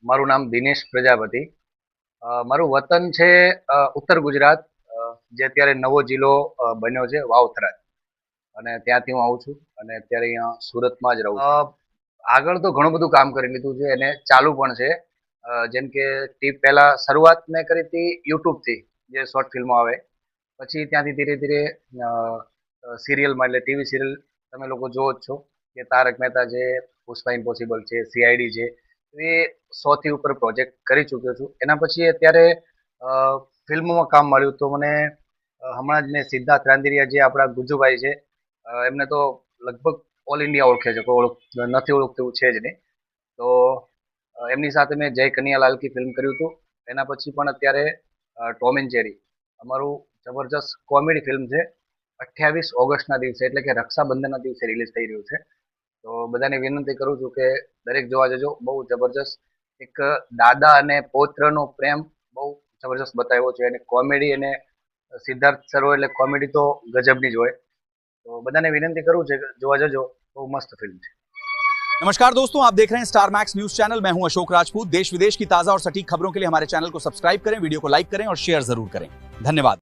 મારું નામ દિનેશ પ્રજાપતિ. મારું વતન છે ઉત્તર ગુજરાત, જે અત્યારે નવો જિલ્લો બન્યો છે વાવથરા, અને ત્યાંથી હું આવું છું અને અત્યારે અહીંયા સુરતમાં જ રહું છું. આગળ તો ઘણું બધું કામ કરી લીધું છે અને ચાલુ પણ છે. જેમ કે પહેલા શરૂઆત મેં કરી હતી યુટ્યુબથી, જે શોર્ટ ફિલ્મો આવે. પછી ત્યાંથી ધીરે ધીરે સિરિયલમાં, એટલે ટીવી સિરિયલ તમે લોકો જોવો જ છો કે તારક મહેતા છે, પુષ્પા ઇમ્પોસિબલ છે, સીઆઈડી છે, એ 100થી ઉપર પ્રોજેક્ટ કરી ચૂક્યો છું. એના પછી અત્યારે ફિલ્મોમાં કામ મળ્યું તો મને હમણાં જ મેં સિદ્ધાર્થ રાંદેરિયા, જે આપણા ગુજ્જુભાઈ છે, એમને તો લગભગ ઓલ ઇન્ડિયા ઓળખે છે, કોઈ નથી ઓળખતું એવું છે જ નહીં. તો એમની સાથે મેં જય કનૈયાલાલ કી ફિલ્મ કર્યું હતું. એના પછી પણ અત્યારે ટોમ એન્ડ જેરી અમારું જબરજસ્ત કોમેડી ફિલ્મ છે, 28 ઓગસ્ટના દિવસે, એટલે કે રક્ષાબંધનના દિવસે રિલીઝ થઈ રહ્યું છે. તો બધાને વિનંતી કરું છું કે દરેક જોવા જજો. બહુ જબરજસ્ત એક દાદા અને પૌત્રનો પ્રેમ બહુ જબરજસ્ત બતાવ્યો છે, અને કોમેડી, અને સિદ્ધાર્થ સર હોય એટલે કોમેડી તો ગજબની જ હોય. તો બધાને વિનંતી કરું છે કે જોવા જજો, બહુ મસ્ત ફિલ્મ છે. नमस्कार दोस्तों, आप देख रहे हैं स्टार मैक्स न्यूज चैनल। मैं हूं अशोक राजपूत। देश विदेश की ताजा और सटीक खबरों के लिए हमारे चैनल को सब्सक्राइब करें, वीडियो को लाइक करें और शेयर जरूर करें। धन्यवाद।